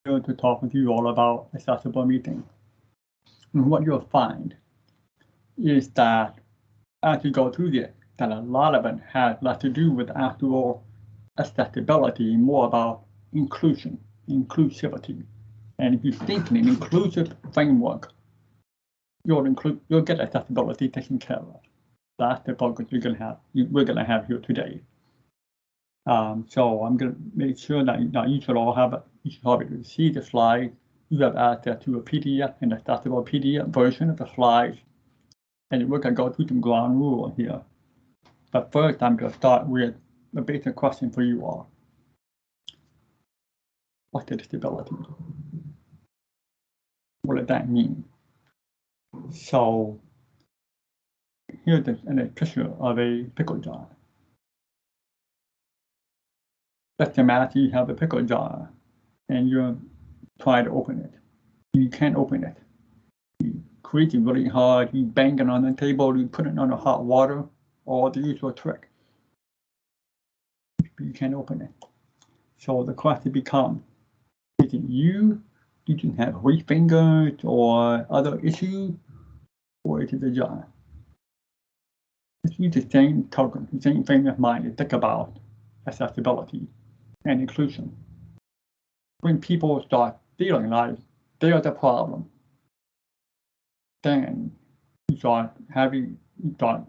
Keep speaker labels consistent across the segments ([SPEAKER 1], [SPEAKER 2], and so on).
[SPEAKER 1] here to talk with you all about accessible meeting. And what you'll find is that as you go through this, that a lot of it has less to do with actual accessibility, more about inclusivity. And if you think in an inclusive framework, you'll get accessibility taken care of. That's the focus we're gonna have here today. So I'm gonna make sure that you should all have you should already see the slides. You have access to a PDF and accessible PDF version of the slides. And we're gonna go through some ground rules here. But first, I'm gonna start with a basic question for you all. What's a disability? What does that mean? So here's a picture of a pickle jar. Let's imagine you have a pickle jar and you're trying to open it. You can't open it. You squeeze it really hard, you bang it on the table, you put it under hot water, or the usual trick. You can't open it. So the question becomes, is it you? You didn't have weak fingers or other issues, or is it the jar? It's the same token, the same frame of mind to think about accessibility and inclusion. When people start feeling like they are the problem, then you start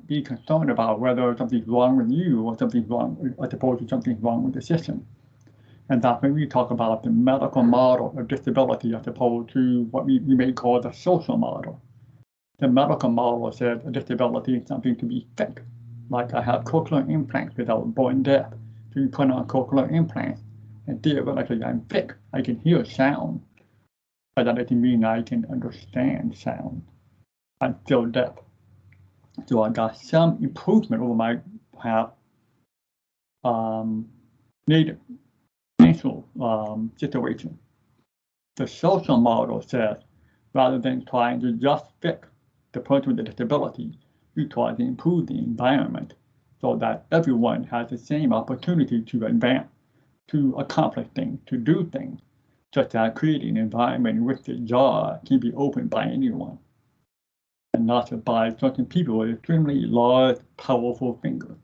[SPEAKER 1] being concerned about whether something's wrong with you or something's wrong, as opposed to something's wrong with the system. And that's when we talk about the medical model of disability as opposed to what we may call the social model. The medical model says a disability is something to be fixed. Like I have cochlear implants without born deaf. So you put on cochlear implants and theoretically I'm fixed. I can hear sound, but that doesn't mean I can understand sound. I'm still deaf. So I got some improvement over my native financial situation. The social model says, rather than trying to just fix the person with the disability, you try to improve the environment so that everyone has the same opportunity to advance, to accomplish things, to do things, such as creating an environment in which the jar can be opened by anyone, and not just by certain people with extremely large, powerful fingers.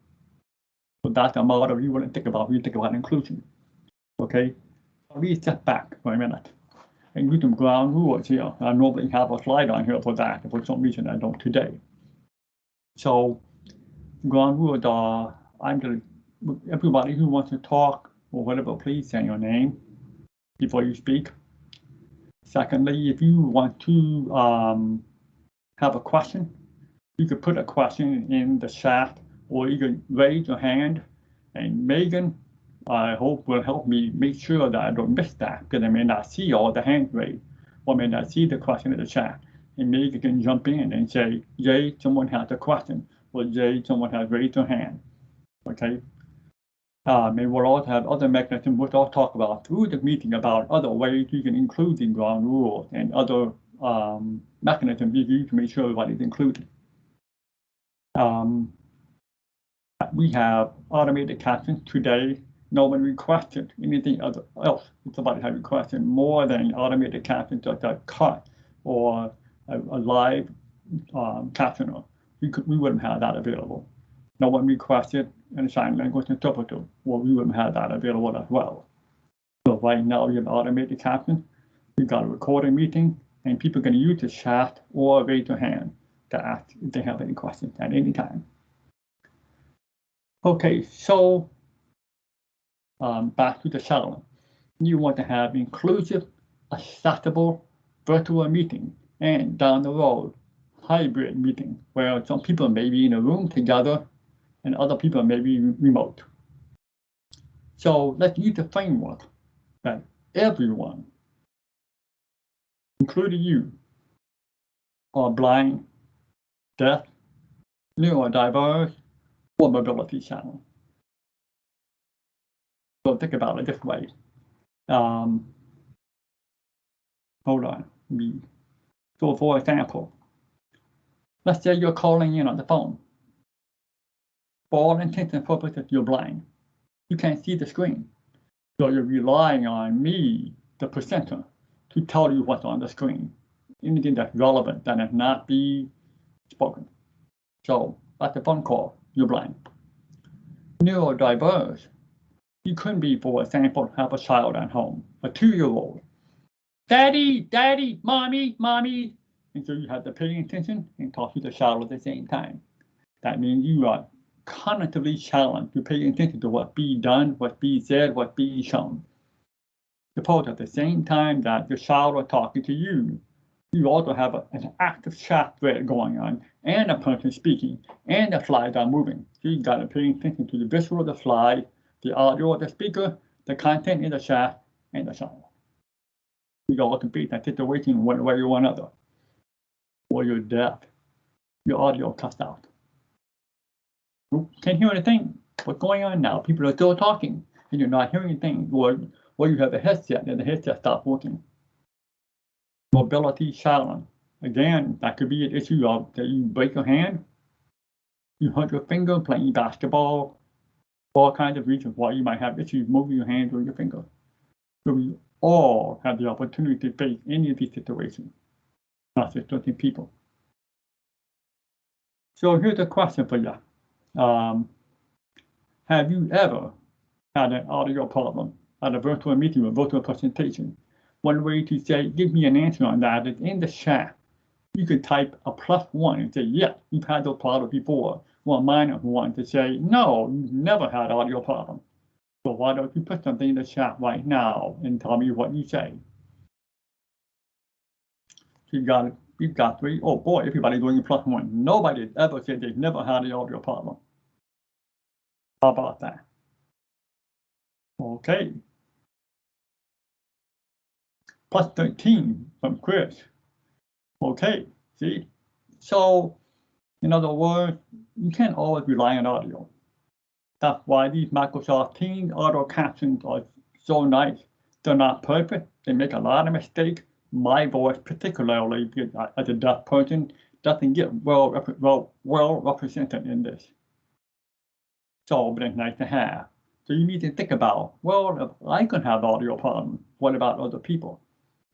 [SPEAKER 1] So that's a model you want to think about when you think about inclusion. Okay, I'll step back for a minute and do some ground rules here. I normally have a slide on here for that, for some reason I don't today. So ground rules are, everybody who wants to talk or whatever, please say your name before you speak. Secondly, if you want to have a question, you could put a question in the chat, or you can raise your hand, and Megan, I hope, will help me make sure that I don't miss that, because I may not see all the hands raised, or may not see the question in the chat. And Megan can jump in and say, Jay, someone has a question, or Jay, someone has raised their hand. Okay. Maybe we'll also have other mechanisms which I'll talk about through the meeting about other ways you can include in ground rules and other mechanisms you use to make sure everybody's included. We have automated captions today. No one requested anything else. If somebody had requested more than automated captions, like a cut or a live captioner, we wouldn't have that available. No one requested a sign language interpreter, well, we wouldn't have that available as well. So right now we have automated captions. We've got a recording meeting, and people can use the chat or raise their hand to ask if they have any questions at any time. Okay, so back to the challenge. You want to have inclusive, accessible virtual meeting, and down the road, hybrid meeting, where some people may be in a room together and other people may be remote. So let's use the framework that everyone, including you, are blind, deaf, neurodiverse, or mobility challenged. So think about it this way. Hold on. So for example, let's say you're calling in on the phone. For all intents and purposes, you're blind. You can't see the screen. So you're relying on me the presenter to tell you what's on the screen, anything that's relevant that has not be spoken. So that's a phone call, you're blind. Neurodiverse, you couldn't be, for example, have a child at home, a 2-year-old. Daddy, daddy, mommy, mommy. And so you have to pay attention and talk to the child at the same time. That means you are cognitively challenged to pay attention to what's being done, what's being said, what's being shown. Suppose at the same time that the child is talking to you, you also have an active chat thread going on, and a person speaking, and the slides are moving. So you got to pay attention to the visual of the slide, the audio of the speaker, the content in the chat, and the sound. You got to compete that situation one way or another. Or you're deaf, your audio cuts out. Can't hear anything. What's going on now? People are still talking, and you're not hearing anything. Or you have a headset, and the headset stops working. Mobility challenge. Again, that could be an issue of that you break your hand, you hurt your finger playing basketball, all kinds of reasons why you might have issues moving your hand or your finger. So we all have the opportunity to face any of these situations, not just certain people. So here's a question for you. Have you ever had an audio problem at a virtual meeting or virtual presentation? One way to say, give me an answer on that is in the chat. You could type a +1 and say, yeah, you've had those problems before. Or a -1 to say, no, you've never had audio problems. So why don't you put something in the chat right now and tell me what you say? So you've got 3. Oh boy, everybody's doing a +1. Nobody ever said they've never had an audio problem. How about that? Okay. +13 from Chris. Okay, see? So, in other words, you can't always rely on audio. That's why these Microsoft Teams auto captions are so nice. They're not perfect. They make a lot of mistakes. My voice, particularly, because as a deaf person, doesn't get well represented in this. So, but it's nice to have. So you need to think about, well, if I can have audio problems, what about other people?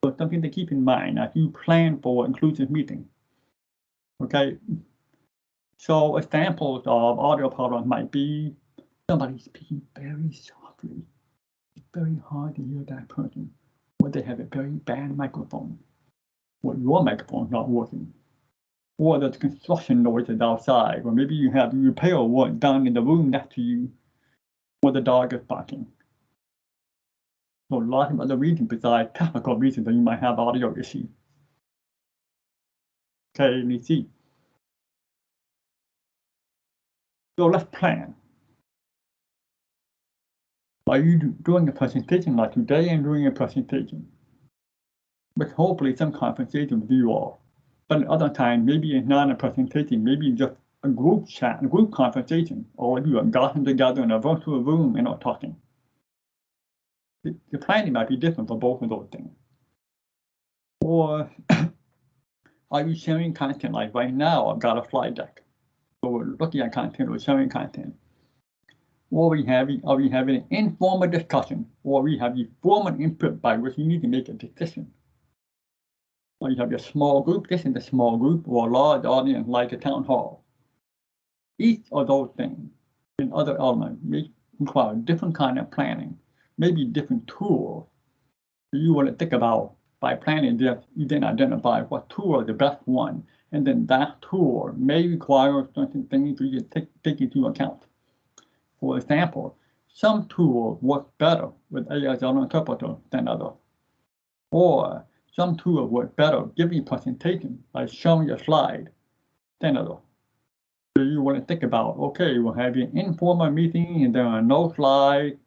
[SPEAKER 1] So it's something to keep in mind as you plan for inclusive meeting. Okay. So examples of audio problems might be somebody speaking very softly. It's very hard to hear that person, or they have a very bad microphone, or your microphone's not working, or there's construction noises outside, or maybe you have repair work done in the room next to you, or the dog is barking. So a lot of other reasons besides technical reasons that you might have audio issues. Okay, let me see. So let's plan. Are you doing a presentation like today and doing a presentation? But hopefully some compensation with you all. But at other times, maybe it's not a presentation, maybe just a group chat, a group conversation. All of you have gotten together in a virtual room and are talking. The planning might be different for both of those things. Or are you sharing content like right now? I've got a slide deck. So we're looking at content or sharing content. Or are we having an informal discussion? Or we have the formal input by which you need to make a decision? Or you have your small group, this is a small group, or a large audience like a town hall. Each of those things and other elements may require different kind of planning, maybe different tools. So you want to think about by planning this, you then identify what tool is the best one, and then that tool may require certain things you can take into account. For example, some tools work better with ASL interpreter than others. Or some tools work better giving presentation, like showing a slide, than others. So you want to think about, okay, we'll have an informal meeting and there are no slides.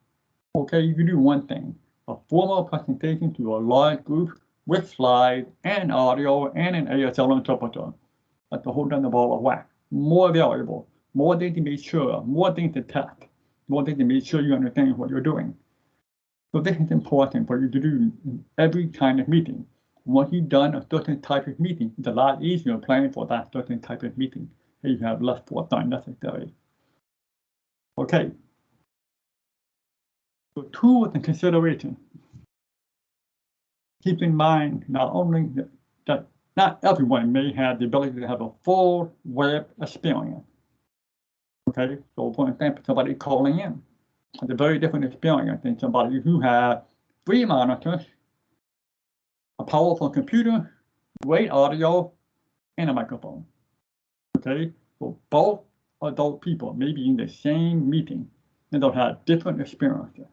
[SPEAKER 1] Okay, you can do one thing, a formal presentation to a large group with slides and audio and an ASL interpreter. That's a whole nother ball of wax. More valuable, more things to make sure, more things to test, more things to make sure you understand what you're doing. So this is important for you to do in every kind of meeting. Once you've done a certain type of meeting, it's a lot easier planning for that certain type of meeting. And you have less forethought necessary. Okay. So tools and consideration. keep in mind not only that not everyone may have the ability to have a full web experience. Okay, so for example, somebody calling in has a very different experience than somebody who has 3 monitors, a powerful computer, great audio, and a microphone. Okay, so both of those people may be in the same meeting and they'll have different experiences.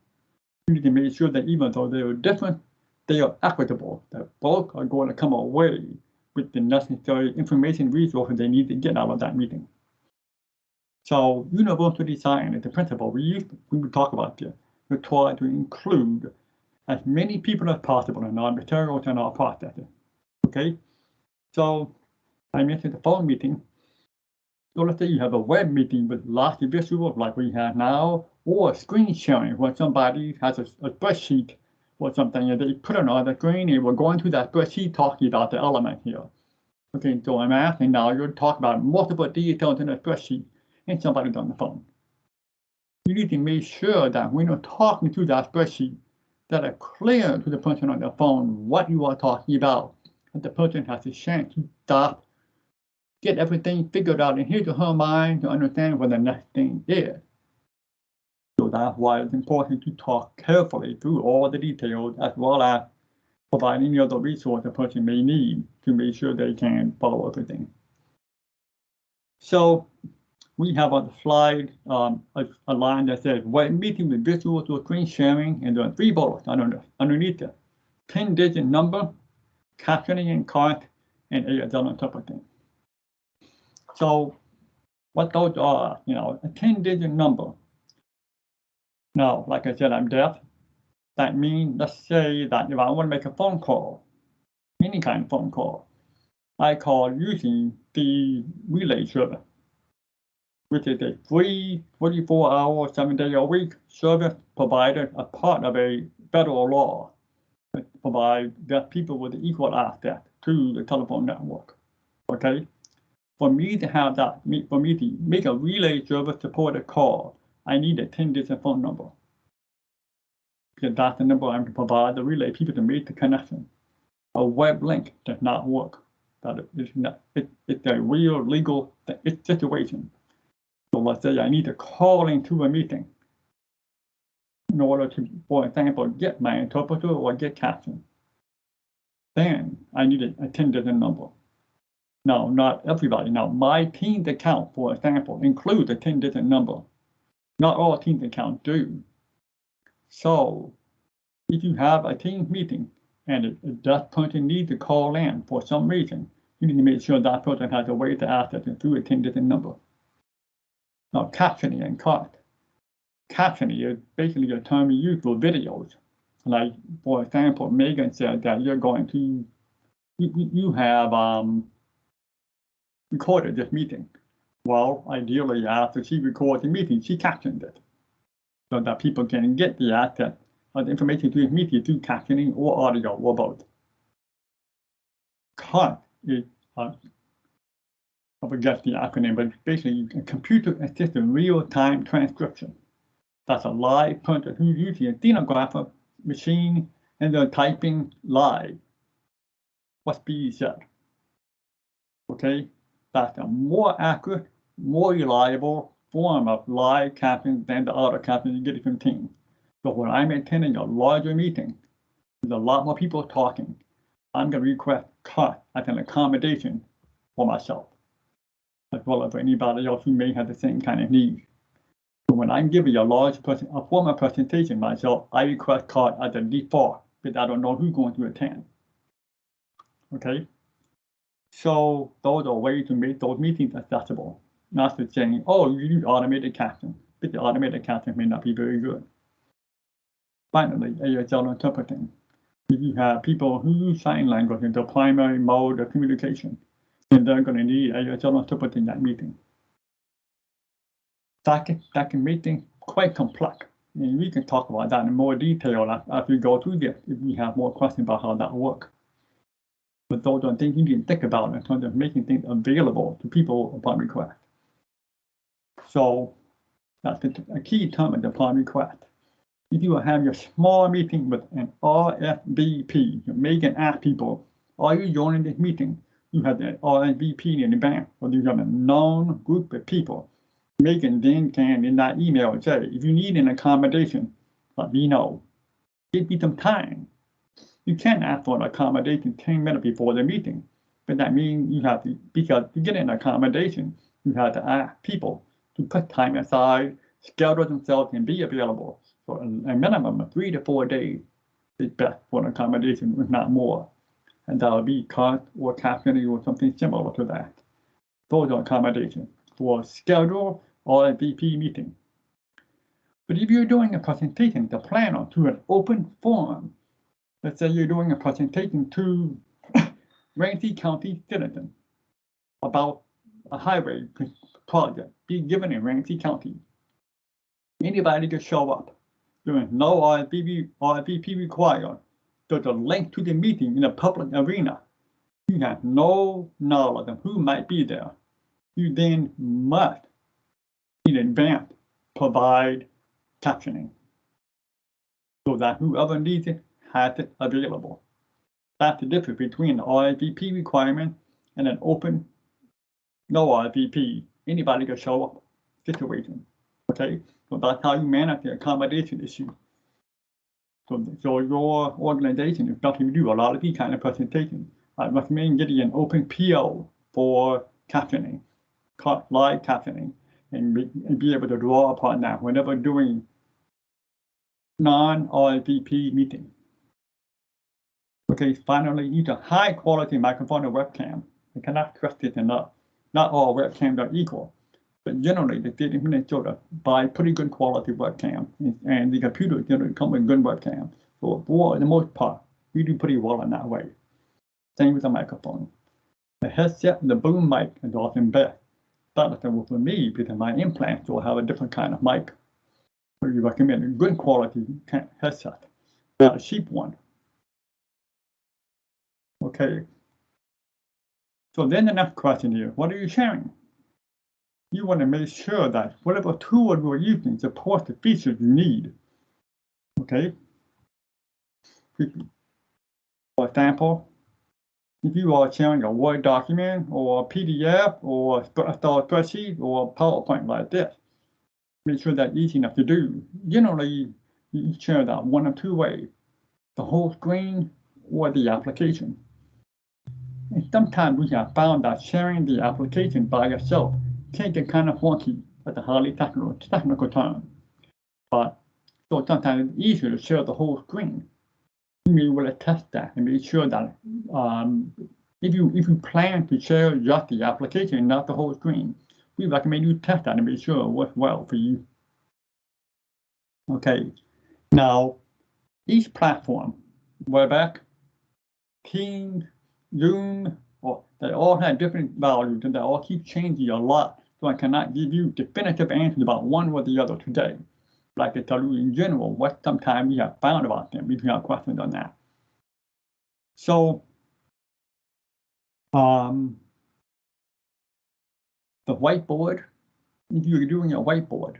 [SPEAKER 1] You need to make sure that even though they are different, they are equitable, that both are going to come away with the necessary information resources they need to get out of that meeting. So universal design is the principle we would talk about this. We try to include as many people as possible in our materials and our processes. Okay, so I mentioned the phone meeting. So let's say you have a web meeting with lots of visuals like we have now, or screen sharing where somebody has a spreadsheet or something and they put it on the screen and we're going through that spreadsheet talking about the element here. Okay, so I'm asking now you're talking about multiple details in a spreadsheet and somebody's on the phone. You need to make sure that when you're talking through that spreadsheet, that it's clear to the person on the phone what you are talking about, and the person has a chance to stop, get everything figured out in his or her mind to understand what the next thing is. So that's why it's important to talk carefully through all the details as well as provide any other resource a person may need to make sure they can follow everything. So we have on the slide a line that says, when meeting with visuals or screen sharing, and there are 3 bullets underneath it: 10-digit number, captioning and cart, and ASL interpreting. So what those are, a 10-digit number. Now, like I said, I'm deaf. That means, let's say that if I want to make a phone call, any kind of phone call, I call using the relay service, which is a free 24-hour, 7-day-a-week service provided as part of a federal law that provides deaf people with equal access to the telephone network. Okay, for me to have that, for me to make a relay service supported call, I need a 10-digit phone number, because that's the number I'm to provide the relay people to make the connection. A web link does not work. It's a real legal situation. So let's say I need to call into a meeting in order to, for example, get my interpreter or get caption. Then I need a 10-digit number. Now, not everybody. Now, my Teams account, for example, includes a 10-digit number. Not all Teams accounts do. So if you have a Teams meeting and that person needs to call in for some reason, you need to make sure that person has a way to access it through a 10-digit number. Now, captioning and cart. Captioning is basically a term you use for videos. Like, for example, Megan said that you're going to, you have recorded this meeting. Well, ideally, after she records the meeting, she captions it so that people can get the access of the information to the meeting through captioning or audio or both. CART is, I forget the acronym, but basically a computer-assisted real-time transcription. That's a live person who's using a stenographer machine and they're typing live what's being said. Okay, that's a more accurate, more reliable form of live captioning than the other captioning you get from Teams. So when I'm attending a larger meeting, there's a lot more people talking, I'm going to request CART as an accommodation for myself, as well as for anybody else who may have the same kind of need. So when I'm giving a formal presentation myself, I request CART as a default because I don't know who's going to attend. Okay, so those are ways to make those meetings accessible. Not just saying, oh, you use automated caption, but the automated caption may not be very good. Finally, ASL interpreting. If you have people who use sign language as their primary mode of communication, then they're going to need ASL interpreting that meeting. That can make things quite complex. And we can talk about that in more detail as we go through this if we have more questions about how that works. But those are things you need to think about in terms of making things available to people upon request. So that's a key term is upon request. If you have your small meeting with an RSVP, you may can ask people, are you joining this meeting? You have the RSVP in advance, or you have a known group of people. Megan then can in that email say, if you need an accommodation, let me know. Give me some time. You can ask for an accommodation 10 minutes before the meeting, but that means you have to, because to get an accommodation, you have to ask people to put time aside, schedule themselves, and be available. So a minimum of 3 to 4 days is best for an accommodation, if not more. And that'll be cost or captioning or something similar to that. Those are accommodations for schedule or a VP meeting. But if you're doing a presentation to planner to an open forum, let's say you're doing a presentation to Ramsey County citizens about a highway project being given in Ramsey County. Anybody can show up. There is no RSVP required. There's a link to the meeting in a public arena. You have no knowledge of who might be there. You then must, in advance, provide captioning so that whoever needs it has it available. That's the difference between the RSVP requirement and an open, no RSVP, anybody can show up situation. Okay, so that's how you manage the accommodation issue. So your organization is not to do a lot of these kind of presentations. I recommend getting an open PO for captioning, live captioning, and be able to draw upon that whenever doing non-RSVP meeting. Okay, finally, use a high quality microphone or webcam. I cannot stress this enough. Not all webcams are equal, but generally the state of Minnesota buy pretty good quality webcam, and the computers generally come with good webcam. So for the most part, we do pretty well in that way. Same with the microphone. The headset and the boom mic is often best. That's for me because my implants will have a different kind of mic. So you recommend a good quality headset, not a cheap one. Okay. So then the next question here, what are you sharing? You want to make sure that whatever tool you're using supports the features you need. Okay. For example, if you are sharing a Word document or a PDF or a spreadsheet or a PowerPoint like this, make sure that's easy enough to do. Generally, you share that one of two ways, the whole screen or the application. And sometimes we have found that sharing the application by yourself can get kind of funky at the highly technical term. But so sometimes it's easier to share the whole screen. You may want to test that and make sure that if you plan to share just the application, not the whole screen, we recommend you test that and make sure it works well for you. Okay, now each platform, WebEx, Teams, Zoom, they all have different values and they all keep changing a lot. So I cannot give you definitive answers about one or the other today. But I can tell you in general what sometimes we have found about them if you have questions on that. So the whiteboard, if you're doing a whiteboard,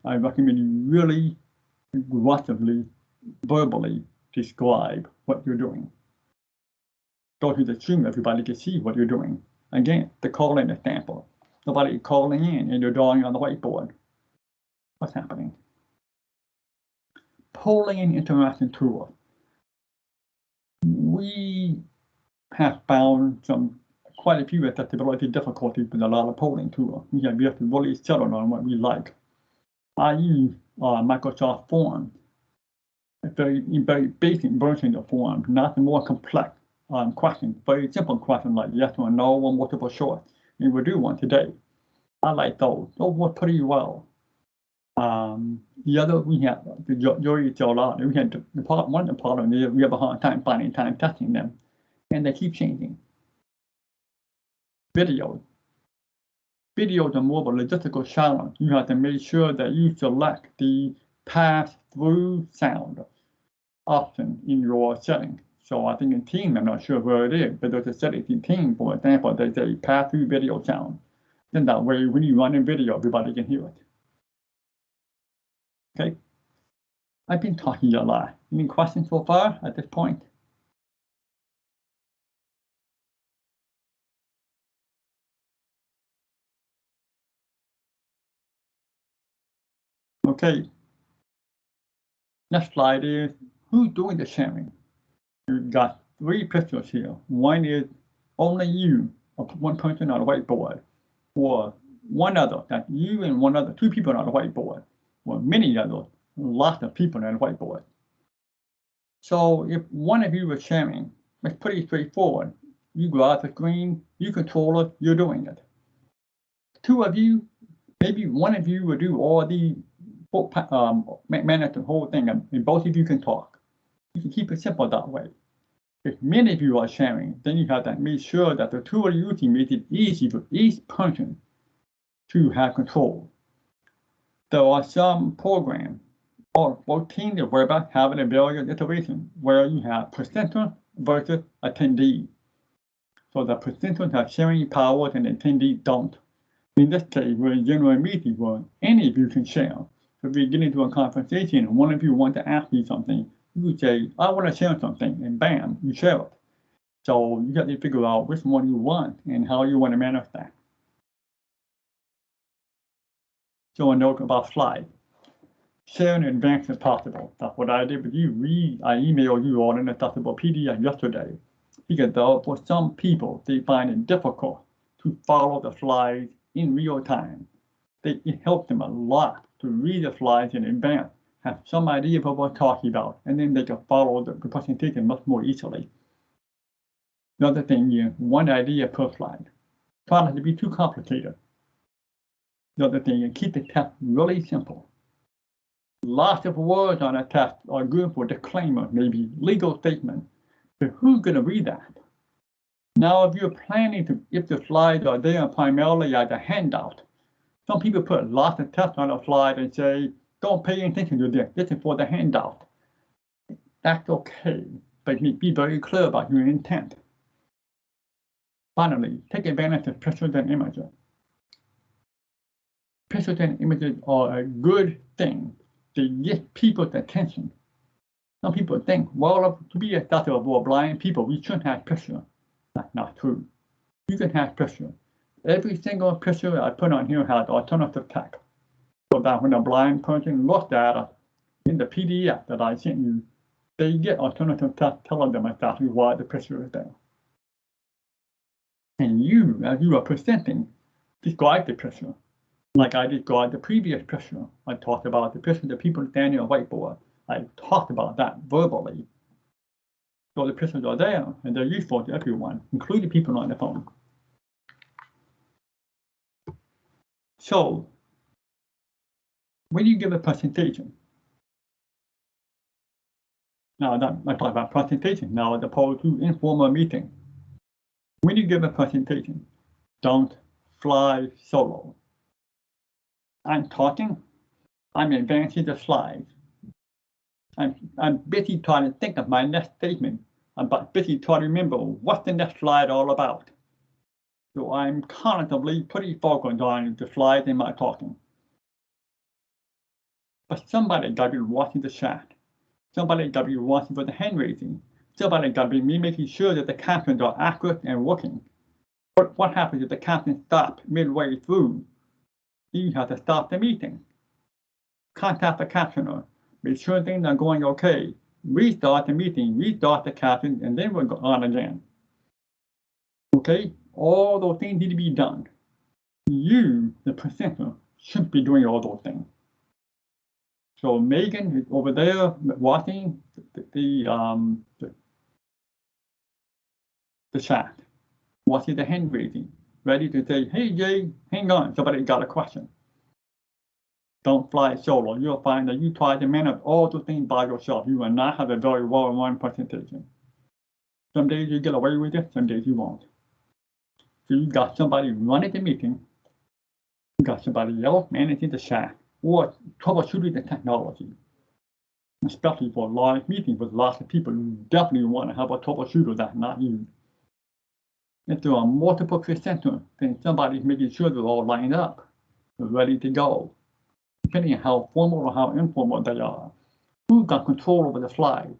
[SPEAKER 1] I recommend you really aggressively, verbally describe what you're doing. Go to the Zoom, everybody can see what you're doing. Again, the calling example. Nobody calling in and you're drawing on the whiteboard. What's happening? Polling and interaction tool. We have found quite a few accessibility difficulties with a lot of polling tools. We have to really settle on what we like. I use Microsoft Forms, a very basic version of Forms, not the more complex questions, very simple questions like yes or no or multiple choice. And we'll do one today. I like those. Those work pretty well. The other we have the jury still out. We had one of the problems is we have a hard time finding time testing them, and they keep changing. Videos are more of a logistical challenge. You have to make sure that you select the pass-through sound option in your setting. So I think in Team, I'm not sure where it is, but there's a setting in Team, for example, they say pass-through video sound. Then that way, when you run in video, everybody can hear it. I've been talking a lot. Any questions so far at this point? Okay. Next slide is who's doing the sharing. You've got 3 pictures here. One is only you, one person on a whiteboard, or one other, that you and one other, 2 people on a whiteboard, or many others, lots of people on a whiteboard. So if one of you is sharing, it's pretty straightforward. You grab the screen, you control it, you're doing it. 2 of you, maybe one of you will do all the manage the whole thing, and both of you can talk. You can keep it simple that way. If many of you are sharing, then you have to make sure that the tool you're using makes it easy for each person to have control. There are some programs, or both Teams and Webex have an various iteration where you have presenter versus attendee. So the presenters have sharing powers and attendees don't. In this case, we're in general meeting where any of you can share. So if we get into a conversation and one of you want to ask me something, you would say, I want to share something, and bam, you share it. So you have to figure out which one you want and how you want to manage that. So a note about slides. Sharing in advance is possible. That's what I did with you. I emailed you all an accessible PDF yesterday because for some people, they find it difficult to follow the slides in real time. It helps them a lot to read the slides in advance, have some idea of what we're talking about, and then they can follow the presentation much more easily. Another thing is one idea per slide. Try not to be too complicated. Another thing is keep the test really simple. Lots of words on a test are good for disclaimer, maybe legal statement, but who's going to read that? Now, if you're planning to, if the slides are there primarily as a handout, some people put lots of text on a slide and say, don't pay attention to this, this is for the handout. That's okay, but be very clear about your intent. Finally, take advantage of pictures and images. Pictures and images are a good thing. They get people's attention. Some people think, well, to be accessible for blind people, we shouldn't have pictures. That's not true. You can have pictures. Every single picture I put on here has alternative text. So that when a blind person looks at it in the PDF that I sent you, they get alternative text telling them exactly why the picture is there. And you, as you are presenting, describe the picture. Like I described the previous picture. I talked about the picture of the people standing on a whiteboard. I talked about that verbally. So the pictures are there and they're useful to everyone, including people on the phone. So when you give a presentation, now that I talk about presentation now as opposed to informal meeting. When you give a presentation, don't fly solo. I'm talking, I'm advancing the slides. I'm busy trying to think of my next statement. I'm busy trying to remember what's the next slide all about. So I'm constantly pretty focused on the slides and my talking. But somebody got to be watching the chat. Somebody got to be watching for the hand raising. Somebody got to be making sure that the captions are accurate and working. But what happens if the caption stops midway through? You have to stop the meeting. Contact the captioner. Make sure things are going okay. Restart the meeting, restart the caption, and then we'll go on again. Okay? All those things need to be done. You, the presenter, should be doing all those things. So Megan is over there watching the chat, watching the hand raising, ready to say, hey Jay, hang on, somebody got a question. Don't fly solo. You'll find that you try to manage all the things by yourself. You will not have a very well-run presentation. Some days you get away with it, some days you won't. So you got somebody running the meeting, you got somebody else managing the chat, or troubleshooting the technology. Especially for live meetings with lots of people, you definitely want to have a troubleshooter that's not you. If there are multiple presenters, then somebody's making sure they're all lined up, they're ready to go. Depending on how formal or how informal they are. Who's got control over the slide?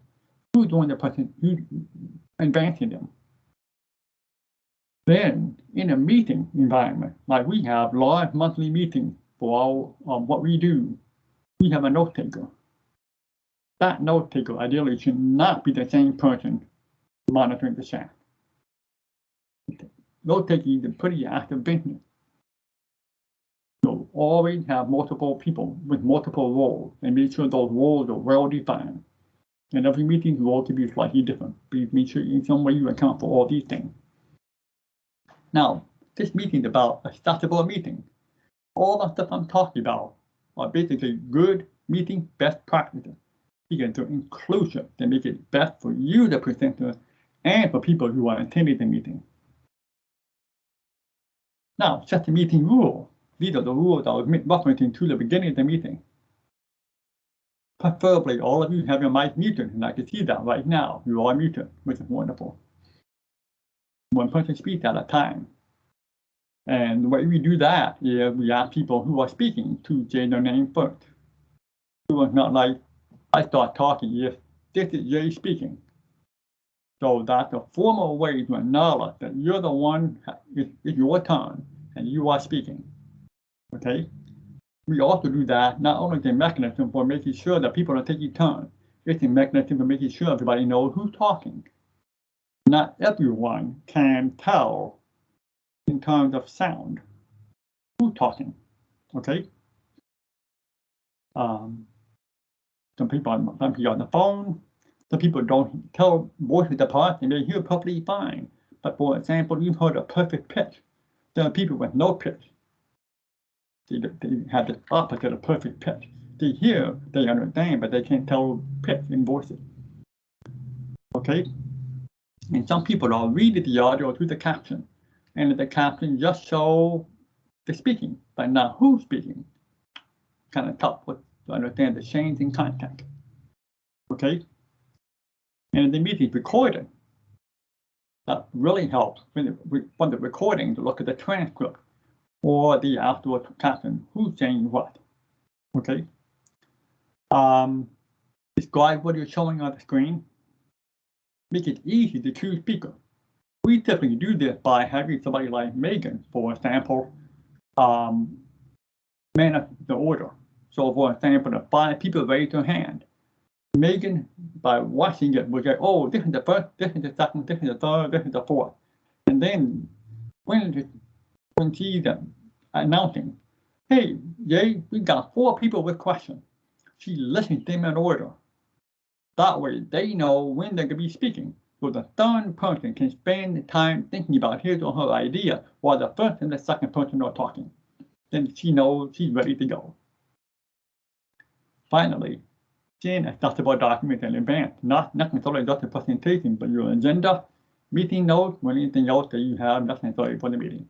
[SPEAKER 1] Who's doing the person? Who's advancing them? Then, in a meeting environment, like we have large monthly meetings for what we do, we have a note taker. That note taker ideally should not be the same person monitoring the shaft. Note taking is a pretty active business. So always have multiple people with multiple roles and make sure those roles are well defined. And every meeting's role can be slightly different. Please make sure in some way you account for all these things. Now, this meeting is about a startable meeting. All the stuff I'm talking about are basically good meeting best practices. You can do inclusive to make it best for you, the presenter, and for people who are attending the meeting. Now, set the meeting rule. These are the rules I was referencing to the beginning of the meeting. Preferably, all of you have your mic muted, and I can see that right now. You are muted, which is wonderful. One person speaks at a time. And the way we do that is we ask people who are speaking to say their name first. So it's not like I start talking, yes, this is Jay speaking. So that's a formal way to acknowledge that you're the one, it's your turn, and you are speaking. Okay? We also do that not only as a mechanism for making sure that people are taking turns, it's a mechanism for making sure everybody knows who's talking. Not everyone can tell in terms of sound who's talking. Okay? Some people on the phone, some people don't tell voices apart and they hear perfectly fine. But for example, you've heard a perfect pitch. There are people with no pitch. They have the opposite of perfect pitch. They hear, they understand, but they can't tell pitch in voices. Okay? And some people are reading the audio through the caption, and the caption just shows the speaking, but not who's speaking. Kind of tough to understand the change in content. Okay? And the meeting is recorded. That really helps when the recording to look at the transcript or the actual caption, who's saying what. Okay? Describe what you're showing on the screen. Make it easy to choose speaker. We typically do this by having somebody like Megan, for example, manage the order. So for example, the 5 people raise their hand. Megan, by watching it, will say, oh, this is the first, this is the second, this is the third, this is the fourth. And then when she's announcing, hey, Jay, we got 4 people with questions. She listens to them in order. That way they know when they're going to be speaking. So the third person can spend the time thinking about his or her idea while the first and the second person are talking. Then she knows she's ready to go. Finally, send a startable document in advance, not necessarily just a presentation, but your agenda, meeting notes, or anything else that you have necessary for the meeting.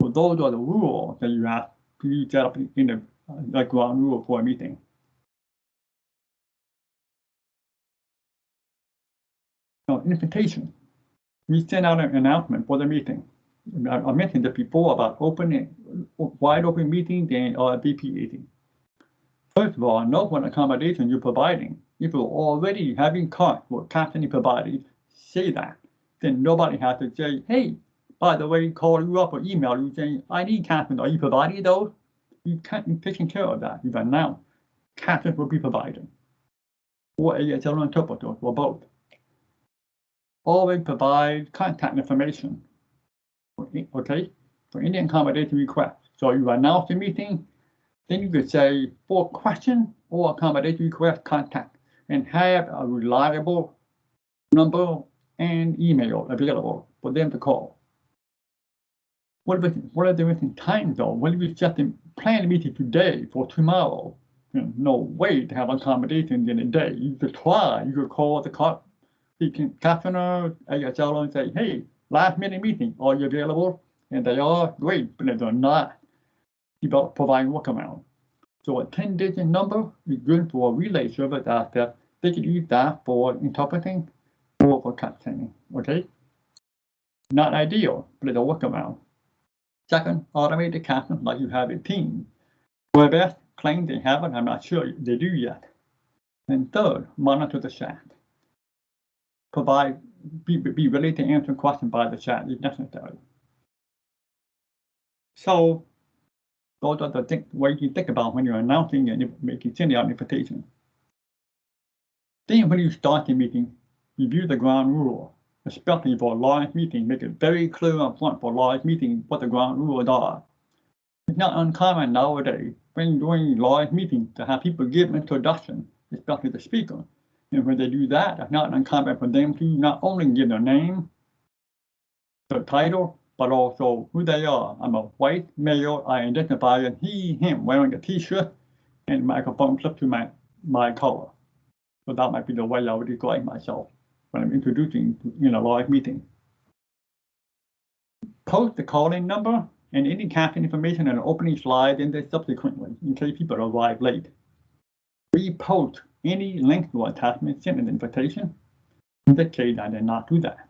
[SPEAKER 1] So those are the rules that you have to set up in the ground rule for a meeting. Now, invitation. We send out an announcement for the meeting. I mentioned it before about wide open meetings and VP meeting. First of all, know what accommodation you're providing. If you're already having cards for captioning provided, say that. Then nobody has to say, hey, by the way, call you up or email you saying, I need captions. Are you providing those? You can't be taking care of that. You've announced captions will be provided. Or ASL interpreters, or both. Always provide contact information. Okay? For any accommodation request. So you announce the meeting, then you could say for question or accommodation request contact and have a reliable number and email available for them to call. What are the different times though? What if you set the plan meeting today for tomorrow? No way to have accommodations in a day. You could try, you could call the captioner, ASL and say, hey, last minute meeting, are you available? And they are great, but they're not providing workaround. So a 10-digit number is good for a relay service access. They can use that for interpreting or for captioning, okay? Not ideal, but it's a workaround. Second, automated caption like you have in Teams. WebEx claims they have it, I'm not sure they do yet. And third, monitor the chat. Be ready to answer questions by the chat if necessary. So those are the ways you think about when you're announcing and making sending out an invitation. Then when you start the meeting, review the ground rule, especially for a live meeting. Make it very clear up front for a live meeting what the ground rules are. It's not uncommon nowadays when doing live meetings to have people give introduction, especially the speaker. And when they do that, it's not uncommon for them to not only give their name, their title, but also who they are. I'm a white male. I identify as he, him, wearing a t-shirt and microphone clipped to my collar. So that might be the way I would describe myself when I'm introducing in a live meeting. Post the call-in number and any contact information on the opening slide and then subsequently in case people arrive late. Repost any link or attachment sent an invitation. In this case, I did not do that.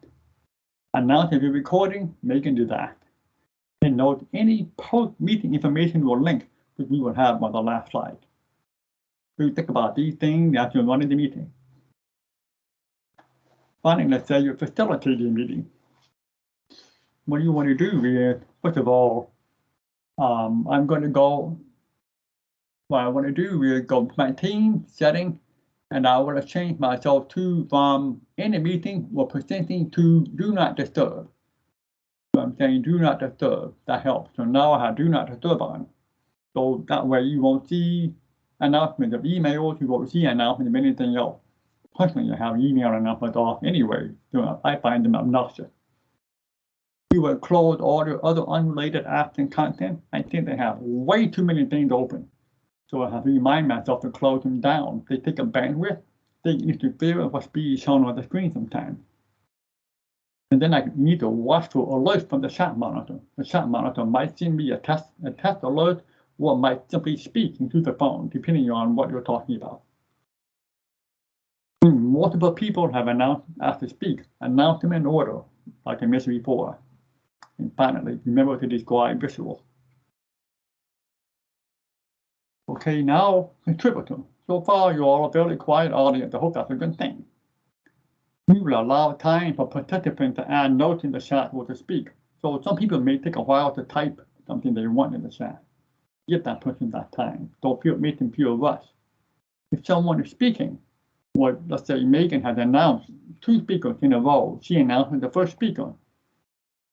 [SPEAKER 1] Announce if you're recording, make and do that. And note any post-meeting information or link which we will have on the last slide. So you think about these things as you're running the meeting. Finally, let's say you're facilitating a meeting. What you want to do is, first of all, I'm going to go, what I want to do is go to my team setting, and I want to change myself from in a meeting or presenting to do not disturb. So I'm saying do not disturb, that helps. So now I have do not disturb on. So that way you won't see announcements of emails, you won't see announcements of anything else. Personally, I have email announcements off anyway, so I find them obnoxious. We will close all the other unrelated apps and content. I think they have way too many things open. So I have to remind myself to close them down. They take a bandwidth, they interfere with what's being shown on the screen sometimes. And then I need to watch for alerts from the chat monitor. The chat monitor might send me a test alert, or might simply speak into the phone, depending on what you're talking about. Multiple people have asked to speak, announce them in order, like I mentioned before. And finally, remember to describe visual. Okay, now contributor. So far, you're all a very quiet audience. I hope that's a good thing. We will allow time for participants to add notes in the chat or to speak. So some people may take a while to type something they want in the chat. Give that person that time. Don't make them feel rushed. If someone is speaking, or let's say Megan has announced 2 speakers in a row, she announced the first speaker.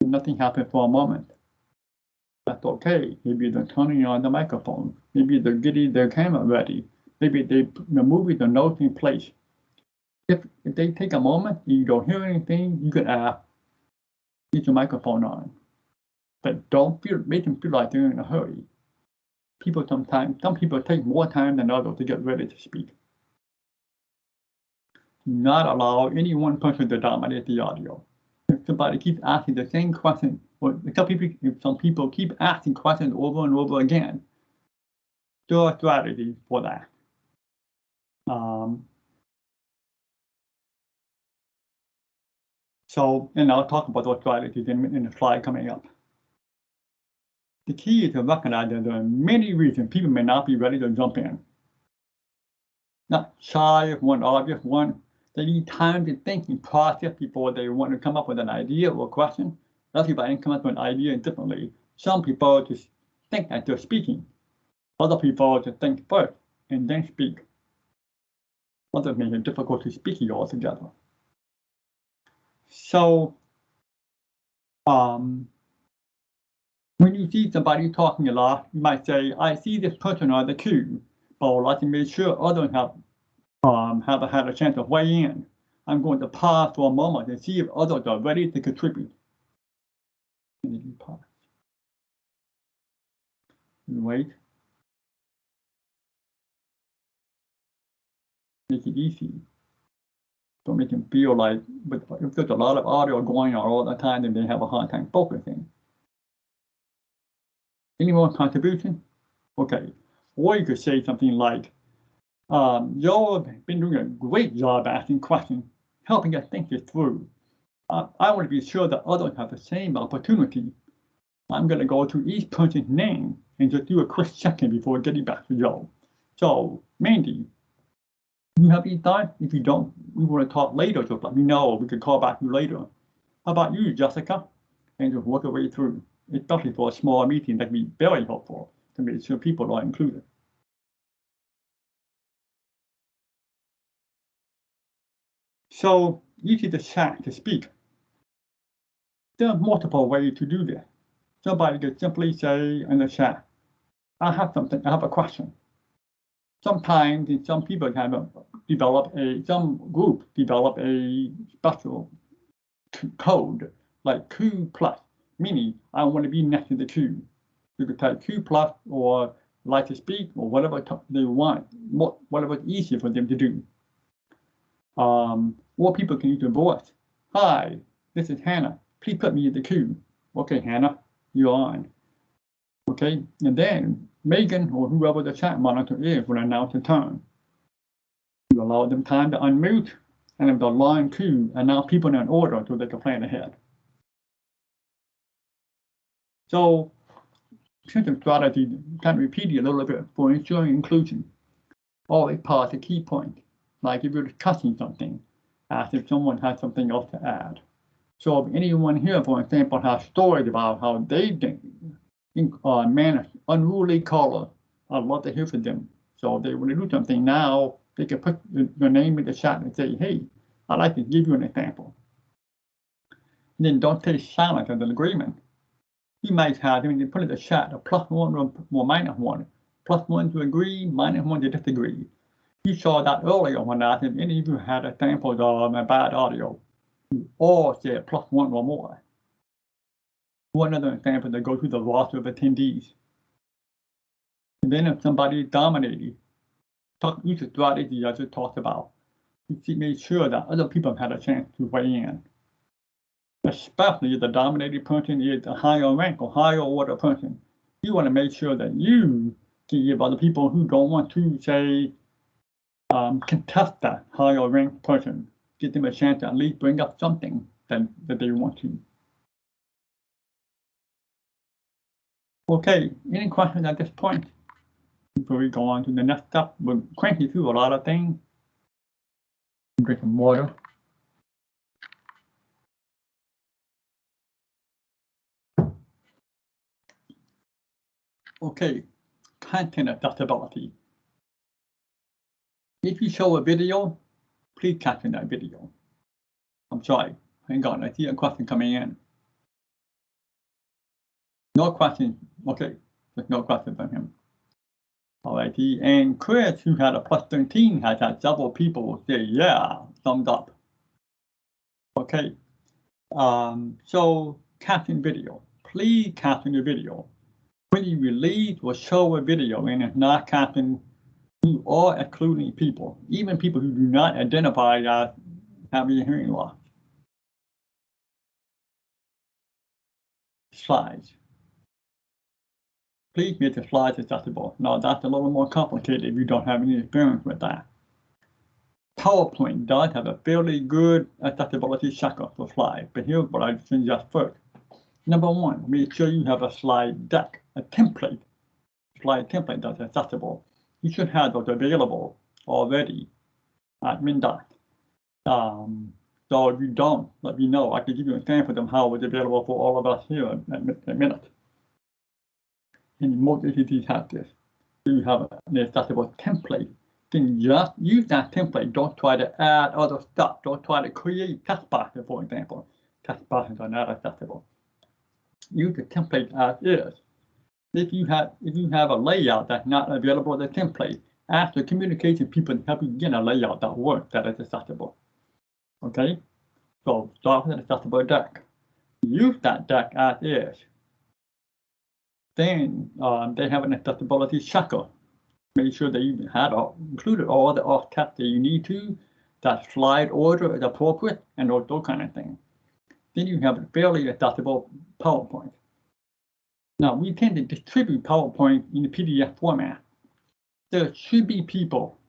[SPEAKER 1] Nothing happened for a moment. That's okay. Maybe they're turning on the microphone. Maybe they're getting their camera ready. Maybe they're moving the notes in place. If they take a moment and you don't hear anything, you could get your microphone on. But don't make them feel like they're in a hurry. Some people take more time than others to get ready to speak. Do not allow any one person to dominate the audio. If somebody keeps asking the same question, or if some people keep asking questions over and over again, there are strategies for that. And I'll talk about those strategies in the slide coming up. The key is to recognize that there are many reasons people may not be ready to jump in. Not shy of one obvious one. They need time to think and process before they want to come up with an idea or a question. Other people come up with an idea differently. Some people just think that they're speaking. Other people just think first and then speak. Others make it difficult to speak altogether. So, when you see somebody talking a lot, you might say, I see this person on the queue, but I'd like to make sure others have had a chance to weigh in. I'm going to pause for a moment and see if others are ready to contribute. And then you pause. And wait. Make it easy. Don't make them feel like, but if there's a lot of audio going on all the time, then they have a hard time focusing. Any more contribution? Okay. Or you could say something like, y'all have been doing a great job asking questions, helping us think this through. I want to be sure that others have the same opportunity. I'm going to go through each person's name and just do a quick check-in before getting back to Joe. So, Mandy, You have any thoughts? If you don't, we want to talk later, just let me know. We can call back you later. How about you, Jessica? And just work our way through, especially for a small meeting, that can be very helpful to make sure people are included. So use the chat to speak. There are multiple ways to do this. Somebody can simply say in the chat, I have something, I have a question. Sometimes some people some group develop a special code like Q plus, meaning I want to be next to the Q. You could type Q plus or like to speak or whatever they want, whatever is easier for them to do. Or people can use their voice. Hi, this is Hannah. Please put me in the queue. Okay, Hannah, you're on. Okay, and then Megan or whoever the chat monitor is will announce a turn. You allow them time to unmute, and if the line queue, announce people in order so they can plan ahead. So, system strategy, kind of repeat it a little bit for ensuring inclusion. Always pause the key point, like if you're discussing something, ask if someone has something else to add. So if anyone here, for example, has stories about how they manage unruly caller, I'd love to hear from them. So if they want to do something now, they can put your name in the chat and say, hey, I'd like to give you an example. And then don't take silence as an agreement. You might have, when you put in the chat, a +1 or -1. +1 to agree, -1 to disagree. You saw that earlier when I asked if any of you had examples of a bad audio. You all said +1 or more. One other example to go through the roster of attendees. And then if somebody is dominating, use the strategy I just talked about. You make sure that other people have had a chance to weigh in. Especially if the dominated person is a higher rank or higher order person. You want to make sure that you can give other people who don't want to, say, contest that higher rank person, give them a chance to at least bring up something that they want to. Okay, any questions at this point? Before we go on to the next step, we're cranking through a lot of things. Drink some water. Okay, content accessibility. If you show a video, please caption that video. I'm sorry, hang on, I see a question coming in. No question, okay, there's no question from him. Alrighty, and Chris, who had a +13, has had several people say, yeah, thumbs up. Okay, so caption video. Please caption your video. When you release or show a video and it's not captioned, you are excluding people, even people who do not identify as having a hearing loss. Slides. Please make the slides accessible. Now that's a little more complicated if you don't have any experience with that. PowerPoint does have a fairly good accessibility checker for slides, but here's what I suggest first. Number one, make sure you have a slide deck, a template, slide template that's accessible. You should have those available already at MnDOT. So if you don't, let me know. I can give you an example of how it's available for all of us here in a minute. And most agencies have this. So you have an accessible template. Then just use that template. Don't try to add other stuff. Don't try to create text boxes, for example. Text boxes are not accessible. Use the template as is. If you have a layout that's not available as a template, ask the communication people to help you get a layout that works, that is accessible. Okay, so start with an accessible deck. Use that deck as is. Then they have an accessibility checker. Make sure that you had included all the off text that you need to, that slide order is appropriate, and those kind of things. Then you have a fairly accessible PowerPoint. Now, we tend to distribute PowerPoint in the PDF format. There should be people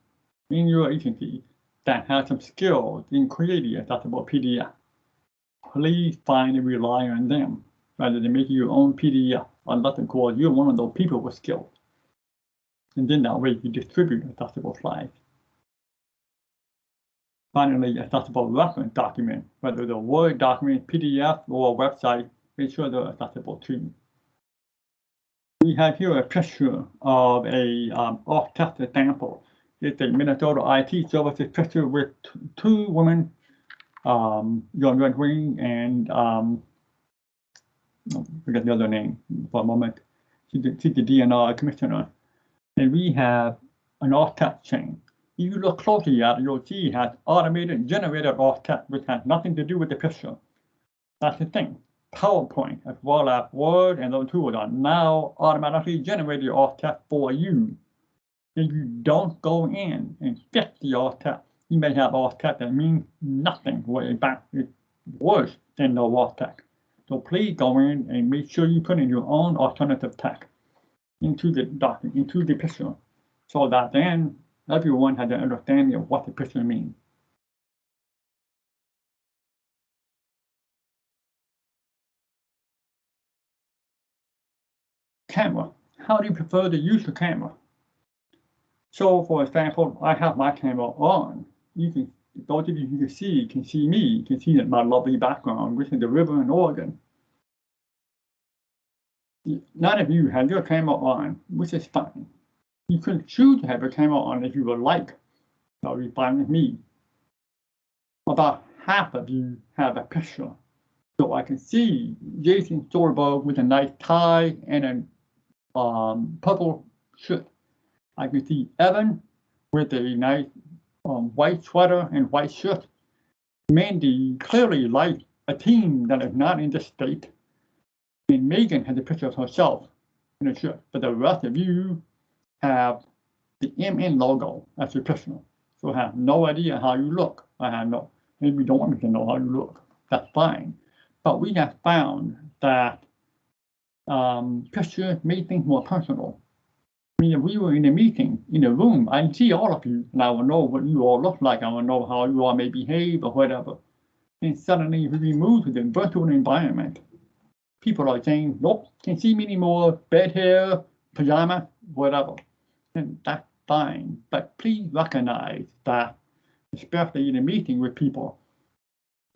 [SPEAKER 1] in your agency that have some skills in creating accessible PDF. Please find and rely on them rather than making your own PDF, unless of course you're one of those people with skills. And then that way you distribute accessible slides. Finally, accessible reference document, whether the Word document, PDF, or website, make sure they're accessible too. We have here a picture of a off-test example. It's a Minnesota IT Services picture with two women, John Red Green and I forget the other name for a moment. She's the DNR commissioner. And we have an off-test chain. If you look closely at it, you'll see it has automated generated off-test, which has nothing to do with the picture. That's the thing. PowerPoint as well as Word and those tools are now automatically generated off-test for you. If you don't go in and fix the off-test, you may have off-test that means nothing. Well, in fact, it's worse than no off-test. So please go in and make sure you put in your own alternative text into the document, into the picture, so that then everyone has an understanding of what the picture means. Camera. How do you prefer to use the camera? So, for example, I have my camera on. You can, those of you who can see me, you can see that my lovely background, which is the river in Oregon. None of you have your camera on, which is fine. You can choose to have your camera on if you would like. That would be fine with me. About half of you have a picture. So I can see Jason Sorbo with a nice tie and a purple shirt. I can see Evan with a nice white sweater and white shirt. Mandy clearly likes a team that is not in the state. And Megan has a picture of herself in a shirt. But the rest of you have the MN logo as your picture. So I have no idea how you look. Maybe you don't want me to know how you look. That's fine. But we have found that pictures make things more personal. I mean, if we were in a meeting, in a room, I see all of you, and I will know what you all look like. I will know how you all may behave or whatever. And suddenly, if we move to the virtual environment, people are saying, nope, can't see me anymore, bed hair, pajama, whatever. And that's fine. But please recognize that, especially in a meeting with people,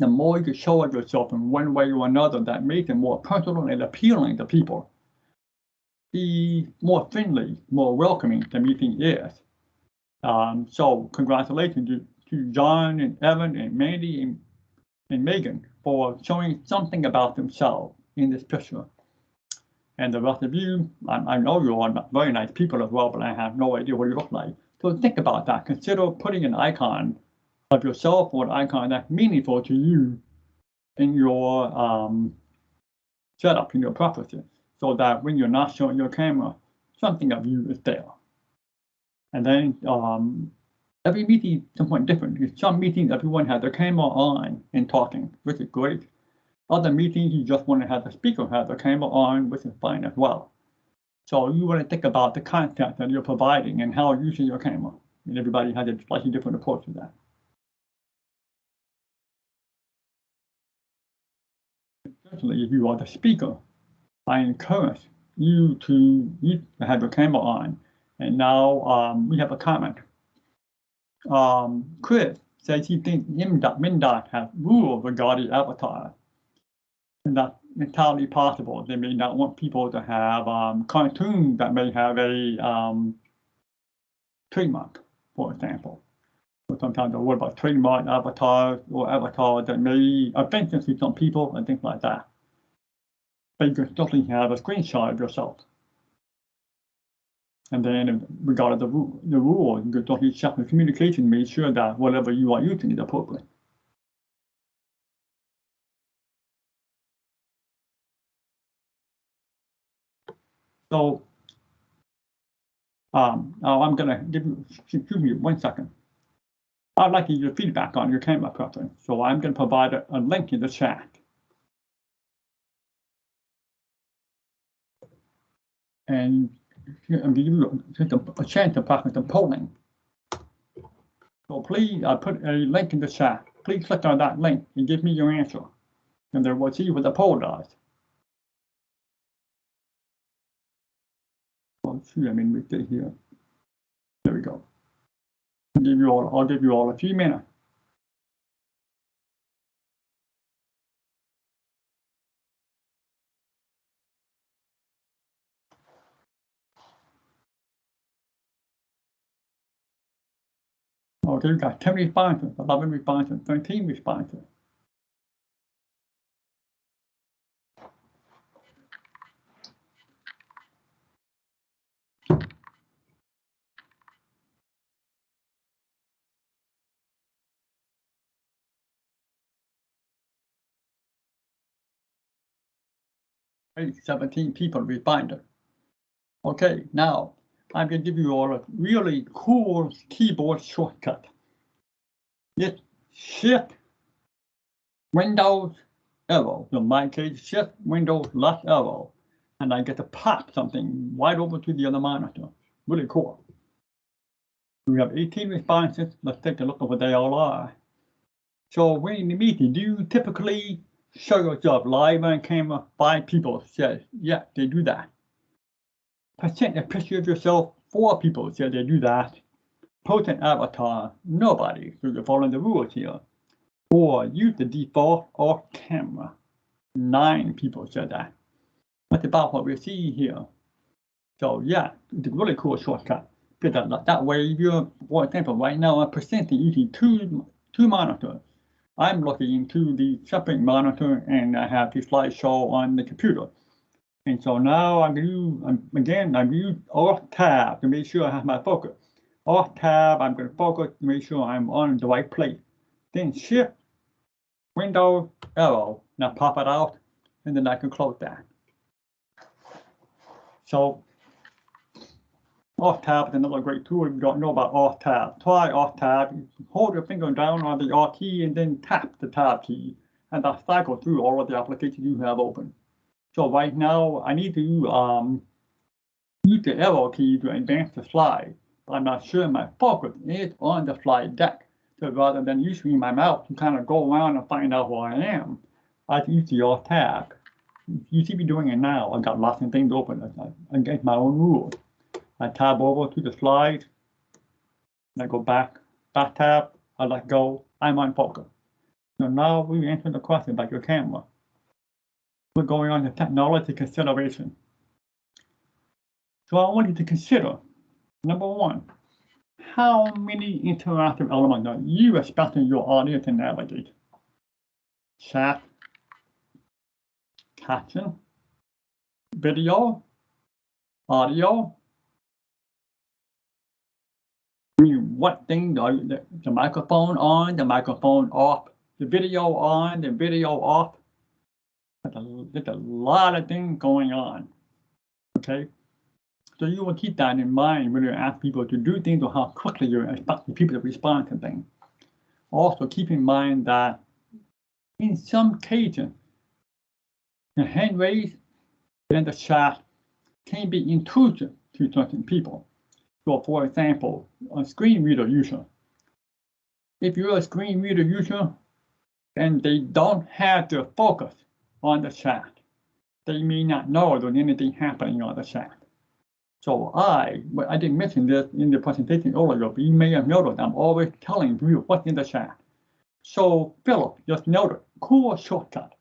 [SPEAKER 1] the more you show of yourself in one way or another that makes it more personal and appealing to people, the more friendly, more welcoming the meeting is. So congratulations to John and Evan and Mandy and Megan for showing something about themselves in this picture. And the rest of you, I know you're all very nice people as well, but I have no idea what you look like. So think about that. Consider putting an icon of yourself or an icon that's meaningful to you in your setup, in your preferences, so that when you're not showing your camera, something of you is there. And then every meeting is somewhat different. In some meetings, everyone has their camera on and talking, which is great. Other meetings, you just want to have the speaker have their camera on, which is fine as well. So you want to think about the content that you're providing and how you're using your camera. And everybody has a slightly different approach to that. Especially if you are the speaker, I encourage you to have your camera on. And now we have a comment. Chris says he thinks MnDOT has rules regarding avatar. And that's entirely possible. They may not want people to have cartoons that may have a trademark, for example. So sometimes they'll worry about trademark avatars or avatars that may offend to some people and things like that. But you can certainly have a screenshot of yourself. And then regarding the rule, you can certainly check the communication, make sure that whatever you are using is appropriate. So now I'm going to give me 1 second. I'd like your feedback on your camera preference. So I'm going to provide a link in the chat. And I'm going to give you a chance to practice some polling. So please put a link in the chat. Please click on that link and give me your answer. And then we'll see what the poll does. Oh, shoot, I'm in mistake here. There we go. I'll give you all a few minutes. Okay, we've got 10 responses, 11 responses, 13 responses. Hey, 17 people responded. Okay, now I'm going to give you all a really cool keyboard shortcut. It's Shift, Windows, arrow. In my case, Shift, Windows, left arrow. And I get to pop something right over to the other monitor. Really cool. We have 18 responses. Let's take a look at what they all are. So when in the meeting, do you typically show yourself live on camera? 5 people said, yeah, they do that. Present a picture of yourself, 4 people said they do that. Post an avatar, nobody, so you're following the rules here. Or use the default off camera. 9 people said that. That's about what we see here. So yeah, it's a really cool shortcut. Because that way, you're, for example, right now I'm presenting using two monitors. I'm looking into the separate monitor and I have the slideshow on the computer. And so now I'm going to use Alt Tab to make sure I have my focus. Alt Tab, I'm going to focus to make sure I'm on the right place. Then Shift, Windows, arrow. Now pop it out, and then I can close that. So Alt Tab is another great tool. If you don't know about Alt Tab, try Alt Tab. You hold your finger down on the Alt key and then tap the Tab key, and that'll cycle through all of the applications you have open. So right now, I need to use the arrow key to advance the slide, but I'm not sure my focus is on the slide deck. So rather than using my mouse to kind of go around and find out where I am, I use the Alt Tab. You see me doing it now. I've got lots of things open against my own rules. I tab over to the slide, and I go back tab, I let go, I'm on focus. So now we answer the question about your camera. We're going on to technology consideration. So I want you to consider, number 1, how many interactive elements are you expecting your audience to navigate? Chat, caption, video, audio. I mean, what thing are you, the microphone on, the microphone off, the video on, the video off? There's a lot of things going on. Okay, so you will keep that in mind when you ask people to do things or how quickly you're expecting people to respond to things. Also, keep in mind that in some cases, the hand raise and the chat can be intrusive to certain people. So, for example, a screen reader user. If you're a screen reader user and they don't have their focus on the chat, they may not know there's anything happening on the chat. So I didn't mention this in the presentation earlier, but you may have noticed I'm always telling you what's in the chat. So Philip just noted, cool shortcut.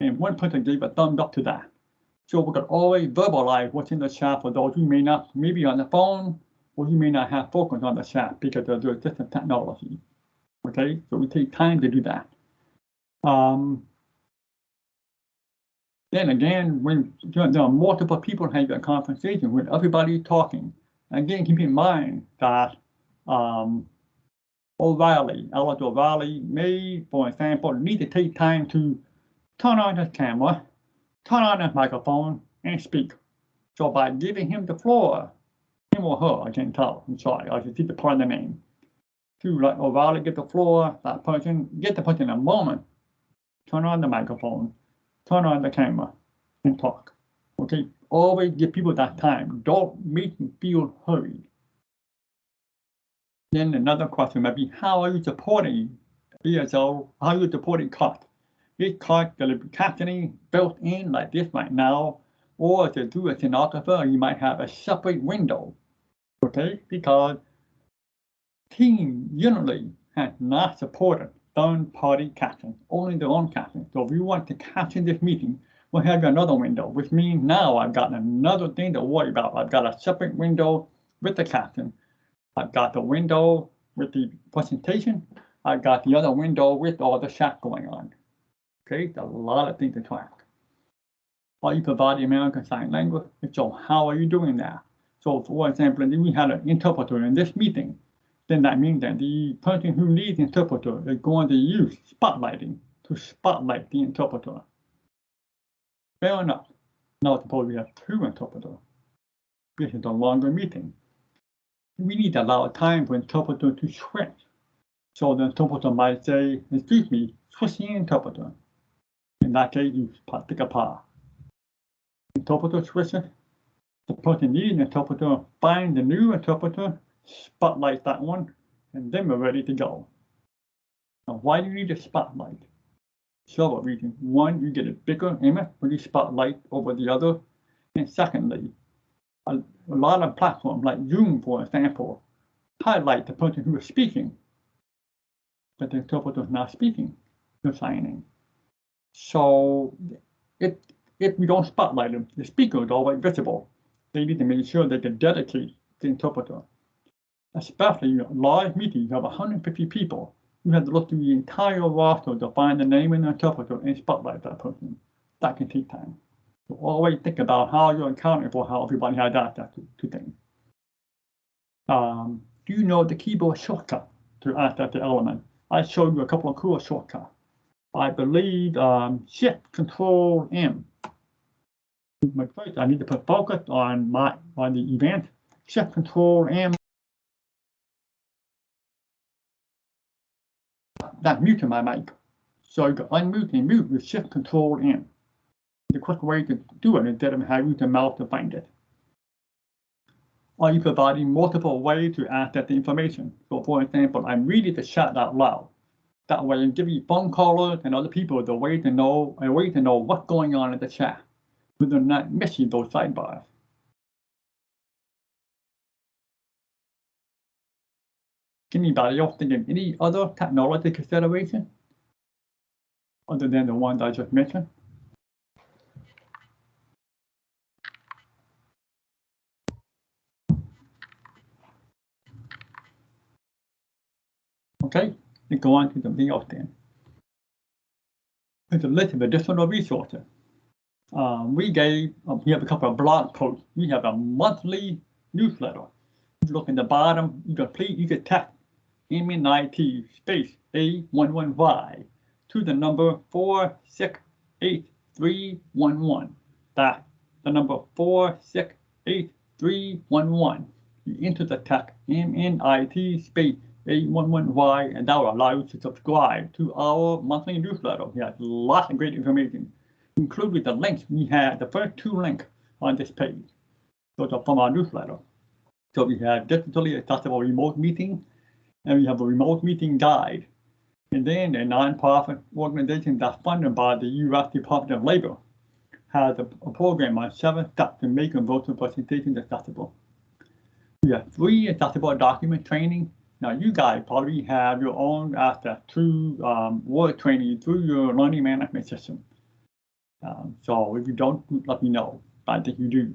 [SPEAKER 1] And one person gave a thumbs up to that. So we could always verbalize what's in the chat for those who may not, maybe on the phone, or you may not have focus on the chat because there's different technology. Okay, so we take time to do that. Then again, when there are multiple people having a conversation, when everybody's talking, again, keep in mind that Alex O'Reilly may, for example, need to take time to turn on his camera, turn on his microphone, and speak. So by giving him the floor, him or her, I can't tell, I'm sorry, I just need to put the name. To let O'Reilly get the floor, that person, get the person in a moment, turn on the microphone, turn on the camera, and talk. Okay, always give people that time. Don't make them feel hurried. Then another question might be, how are you supporting ESO? How are you supporting CUT? Is CUT going to be captioning built in like this right now? Or to do a stenographer, you might have a separate window. Okay, because Teams generally has not supported third-party captions, only their own captions. So if you want to caption this meeting, we'll have another window, which means now I've got another thing to worry about. I've got a separate window with the caption. I've got the window with the presentation, I got the other window with all the chat going on. Okay, there's a lot of things to track. Are you providing American Sign Language? If so, how are you doing that? So, for example, if we had an interpreter in this meeting, then that means that the person who needs the interpreter is going to use spotlighting to spotlight the interpreter. Fair enough. Now suppose we have two interpreters. This is a longer meeting. We need to allow time for interpreter to switch. So the interpreter might say, excuse me, switch the interpreter. In that case, you pick a path. Interpreter switches. The person needing an interpreter finds the new interpreter, spotlight that one, and then we're ready to go. Now, why do you need a spotlight? Several reasons. One, you get a bigger image when you spotlight over the other. And secondly, a lot of platforms like Zoom, for example, highlight the person who is speaking, but the interpreter is not speaking, they're signing. So if we don't spotlight them, the speaker is always visible. They need to make sure they can dedicate the interpreter. Especially in a large meeting, you have 150 people. You have to look through the entire roster to find the name of the interpreter and spotlight that person. That can take time. So always think about how you're accounting for how everybody has access to things. Do you know the keyboard shortcut to access the element? I showed you a couple of cool shortcuts. I believe Shift Control M. But first, I need to put focus on the event. Shift Control M. That muted my mic. So you can unmute and mute with Shift Control M. The quick way to do it instead of having to mouse to find it. Are you providing multiple ways to access the information? So for example, I'm reading the chat out loud. That way I'm giving phone callers and other people a way to know what's going on in the chat, so they're not missing those sidebars. Anybody else think of any other technology consideration other than the ones I just mentioned? Okay, let's go on to something else then. There's a list of additional resources. We have a couple of blog posts. We have a monthly newsletter. If you look in the bottom, you can text MnDOT space A11Y to the number 468311. That's the number 468311. You enter the text MnDOT space A11Y, and that will allow you to subscribe to our monthly newsletter. We have lots of great information, including the links we have, the first two links on this page. Those are from our newsletter. So we have digitally accessible remote meeting, and we have a remote meeting guide. And then a nonprofit organization that's funded by the U.S. Department of Labor has a program on 7 steps to make virtual presentations accessible. We have free accessible document training. Now you guys probably have your own access to word training through your learning management system. So if you don't, let me know. I think you do.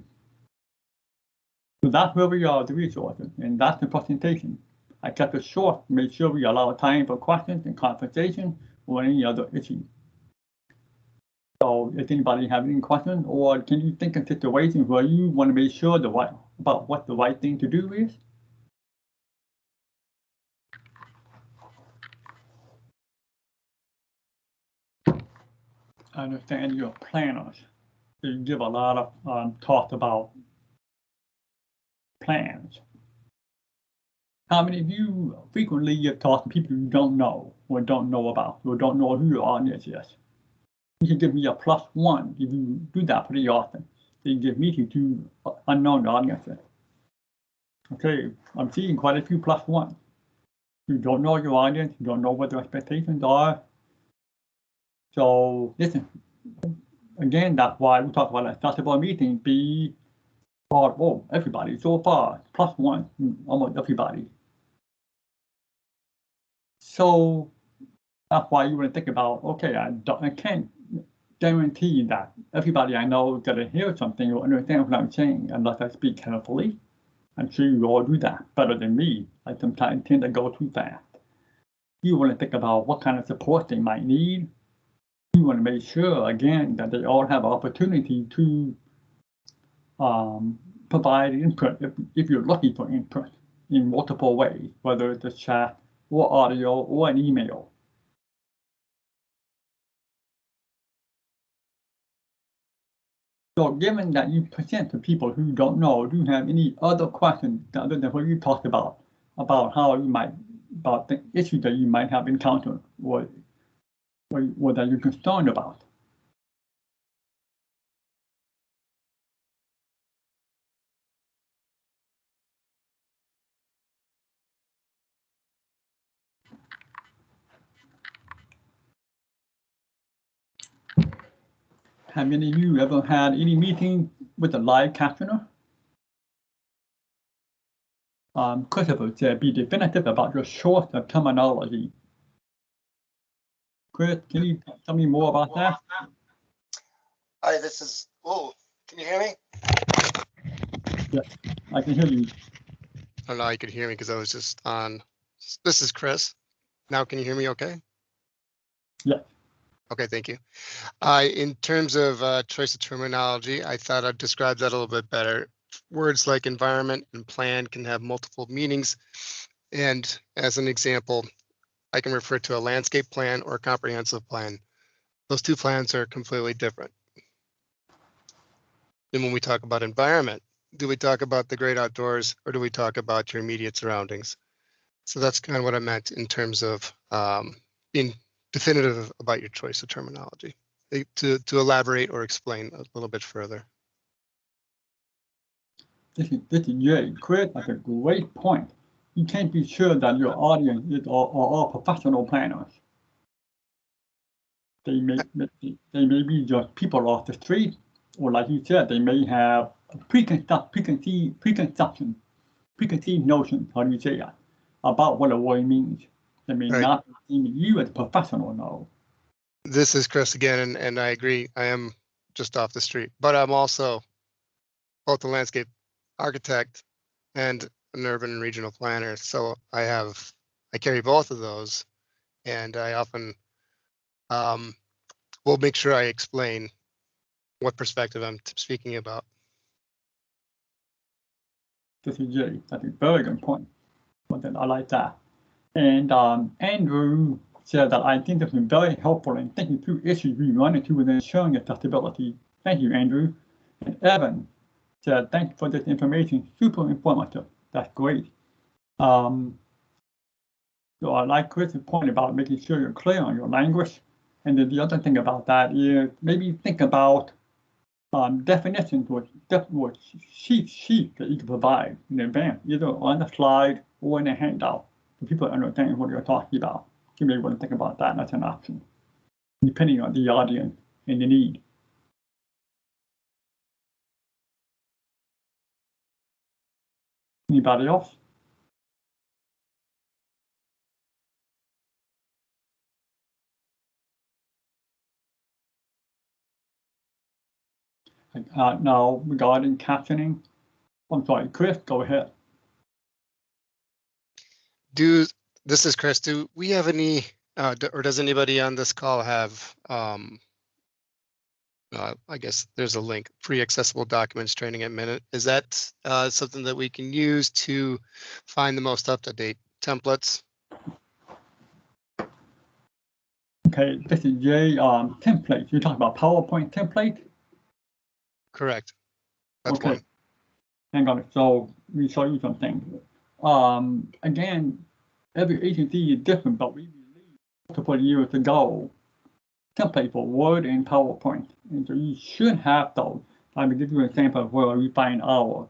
[SPEAKER 1] So that's where we are, the resources, and that's the presentation. I kept it short to make sure we allow time for questions and conversation or any other issue. So if anybody have any questions, or can you think of situations where you want to make sure about what the right thing to do is? I understand you're planners. So you give a lot of talk about plans. How many of you frequently have talked to people you don't know or don't know about or don't know who your audience is? You can give me a +1 if you do that pretty often. So you give me to unknown audiences. Okay, I'm seeing quite a few +1. You don't know your audience, you don't know what their expectations are. So listen, again, that's why we talk about accessible meeting be for everybody so far, +1, almost everybody. So that's why you want to think about, okay, I can't guarantee that everybody I know is going to hear something or understand what I'm saying unless I speak carefully. I'm sure you all do that better than me. I sometimes tend to go too fast. You want to think about what kind of support they might need. You want to make sure, again, that they all have opportunity to provide input if you're looking for input in multiple ways, whether it's a chat or audio or an email. So given that you present to people who don't know, do you have any other questions other than what you talked about how you might, about the issues that you might have encountered or that you're concerned about? Have any of you ever had any meeting with a live captioner? Christopher said, be definitive about your choice of terminology. Chris, can you tell me more about that?
[SPEAKER 2] Hi, this is, oh, can you hear me?
[SPEAKER 1] Yes, I can hear you.
[SPEAKER 3] Oh, no, you could hear me because I was just on. This is Chris. Now, can you hear me okay?
[SPEAKER 1] Yeah.
[SPEAKER 3] Okay, thank you. In terms of choice of terminology, I thought I'd describe that a little bit better. Words like environment and plan can have multiple meanings. And as an example, I can refer to a landscape plan or a comprehensive plan. Those two plans are completely different. And when we talk about environment, do we talk about the great outdoors or do we talk about your immediate surroundings? So that's kind of what I meant in terms of being definitive about your choice of terminology, to elaborate or explain a little bit further.
[SPEAKER 1] This is great. Chris, that's a great point. You can't be sure that your audience are all professional planners. They may be just people off the street, or like you said, they may have a preconceived notion, how do you say that, about what a word means. They may not even you as a professional know.
[SPEAKER 3] This is Chris again, and I agree. I am just off the street, but I'm also both a landscape architect and an urban and regional planner. So I carry both of those, and I often will make sure I explain what perspective I'm speaking about.
[SPEAKER 1] This is Jay. That's a very good point. I like that. And Andrew said that I think this has been very helpful in thinking through issues we run into with ensuring accessibility. Thank you, Andrew. And Evan said, thank you for this information, super informative. That's great. So I like Chris's point about making sure you're clear on your language. And then the other thing about that is maybe think about definitions or sheets that you can provide in advance, either on the slide or in a handout, so people understand what you're talking about. You may want to think about that as an option, depending on the audience and the need. Anybody else? Now, regarding captioning, I'm sorry, Chris, go ahead.
[SPEAKER 3] This is Chris. Do we have any, or does anybody on this call have, I guess there's a link, free accessible documents training at MnDOT. Is that something that we can use to find the most up-to-date templates?
[SPEAKER 1] Okay, this is Jay. Templates. You're talking about PowerPoint template?
[SPEAKER 3] Correct. That's
[SPEAKER 1] okay.
[SPEAKER 3] One.
[SPEAKER 1] Hang on. So let me show you something. Again, every agency is different, but we released multiple years ago template for Word and PowerPoint, and so you should have those. I'm going to give you an example of where we find ours.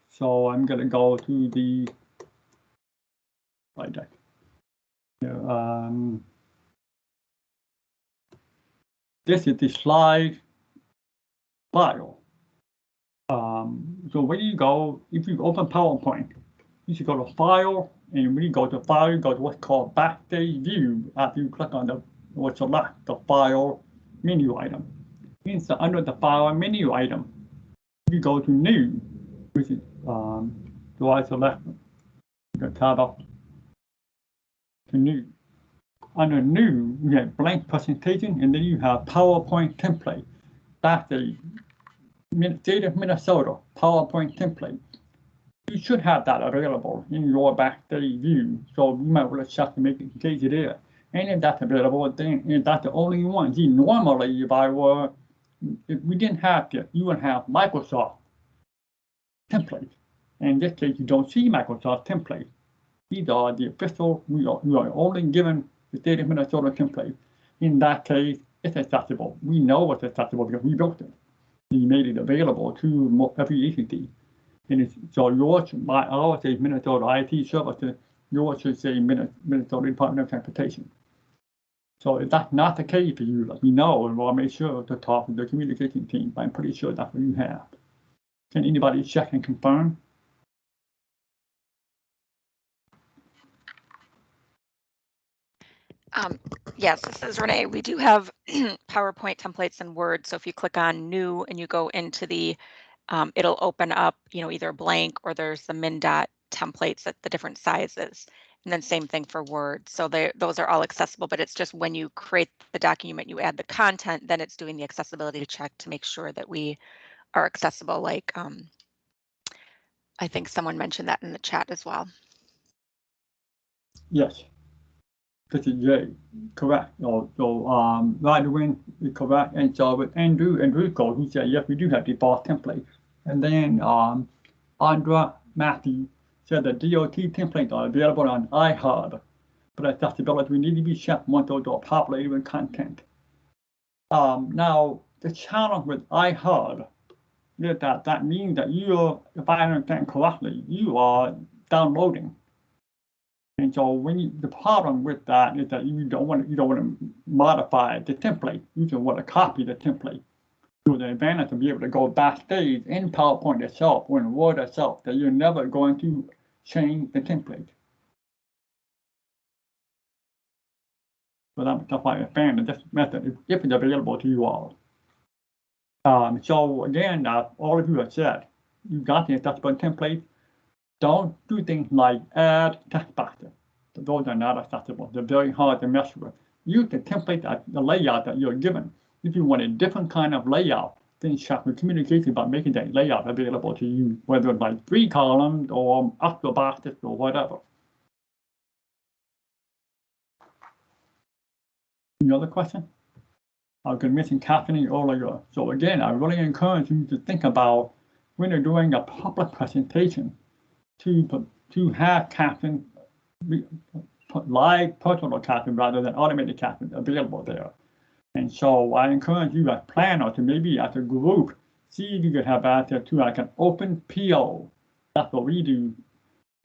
[SPEAKER 1] So I'm going to go to the slide deck. This is the slide file. So when you go, if you open PowerPoint, you should go to File, and when you go to File, you go to what's called Backstage View after you click on the or select the File menu item. So under the File menu item, you go to New, which is right to left. You can tab up to new. Under new, you have blank presentation, and then you have PowerPoint template. That's the state of Minnesota PowerPoint template. You should have that available in your backstage view, so you might want to check to make it in case it is. And if that's available, then if that's the only one. See, normally if we didn't have this, you would have Microsoft template. In this case, you don't see Microsoft template. These are the official, we are only given the state of Minnesota template. In that case, it's accessible. We know it's accessible because we built it. We made it available to every agency. And so yours, ours says Minnesota IT Services, yours should say Minnesota Department of Transportation. So if that's not the case for you, let me know, and we'll make sure to talk to the communication team. But I'm pretty sure that's what you have. Can anybody check and confirm?
[SPEAKER 4] Yes, this is Renee. We do have PowerPoint templates in Word. So if you click on new and you go into the, it'll open up, either blank or there's the MnDOT templates at the different sizes. And then same thing for Word. So those are all accessible, but it's just when you create the document, you add the content, then it's doing the accessibility check to make sure that we are accessible. Like I think someone mentioned that in the chat as well.
[SPEAKER 1] Yes. This is Jay, correct. So right away is correct. And so with Andrew code, he said, yes, we do have default template. And then Andra Matthew said the DOT templates are available on iHub. But accessibility, we need to be checked once those are populated with content. Now, the challenge with iHub is that means that if I understand correctly, you are downloading. And so the problem with that is that you don't want to modify the template. You just want to copy the template. So the advantage to be able to go backstage in PowerPoint itself or in Word itself, that you're never going to change the template. So that's why I found this method if it's available to you all. So again, all of you have said you got the accessible template. Don't do things like add text boxes. Those are not accessible. They're very hard to mess with. Use the template, the layout that you're given. If you want a different kind of layout, then check with communication about making that layout available to you, whether it's like 3 columns or extra boxes or whatever. Any other question? I've been missing Kathleen earlier. So again, I really encourage you to think about when you're doing a public presentation to have caption, put live personal caption rather than automated caption available there. And so I encourage you as planner to maybe as a group, see if you can have access to like an open PO. That's what we do.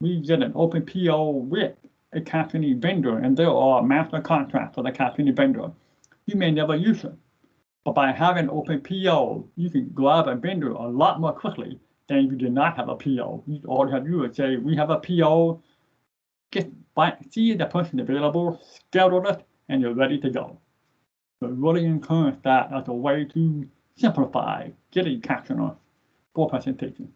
[SPEAKER 1] We get an open PO with a captioning vendor, and there are master contracts for the captioning vendor. You may never use it, but by having an open PO, you can grab a vendor a lot more quickly than you did not have a PO. All you have to do is say, we have a PO, see the person available, schedule it, and you're ready to go. So really encourage that as a way to simplify getting captioner for presentation.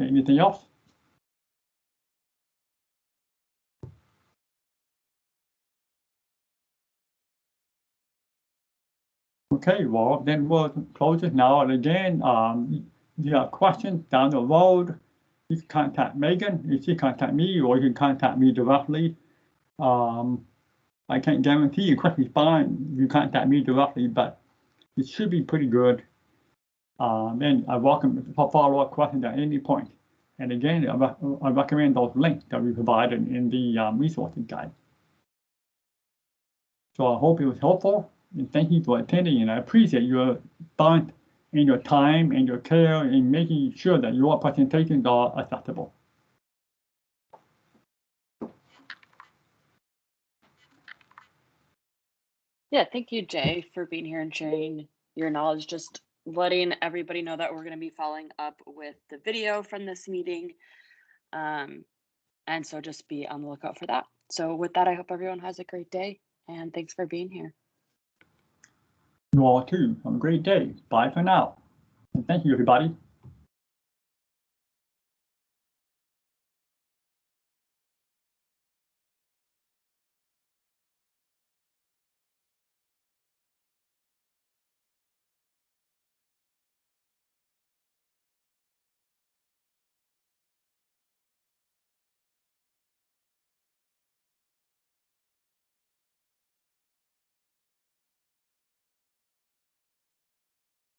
[SPEAKER 1] Anything else? Okay, well, then we'll close it now. And again, if you have questions down the road, you can contact Megan. You can contact me, or you can contact me directly. I can't guarantee you quick respond if you contact me directly, but it should be pretty good. And I welcome follow-up questions at any point. And again, I recommend those links that we provided in the resources guide. So I hope it was helpful, and thank you for attending, and I appreciate your thought and your time and your care in making sure that your presentations are accessible.
[SPEAKER 5] Yeah, thank you, Jay, for being here and sharing your knowledge, just letting everybody know that we're going to be following up with the video from this meeting. And so just be on the lookout for that. So with that, I hope everyone has a great day, and thanks for being here.
[SPEAKER 1] You all too. Have a great day. Bye for now. And thank you, everybody.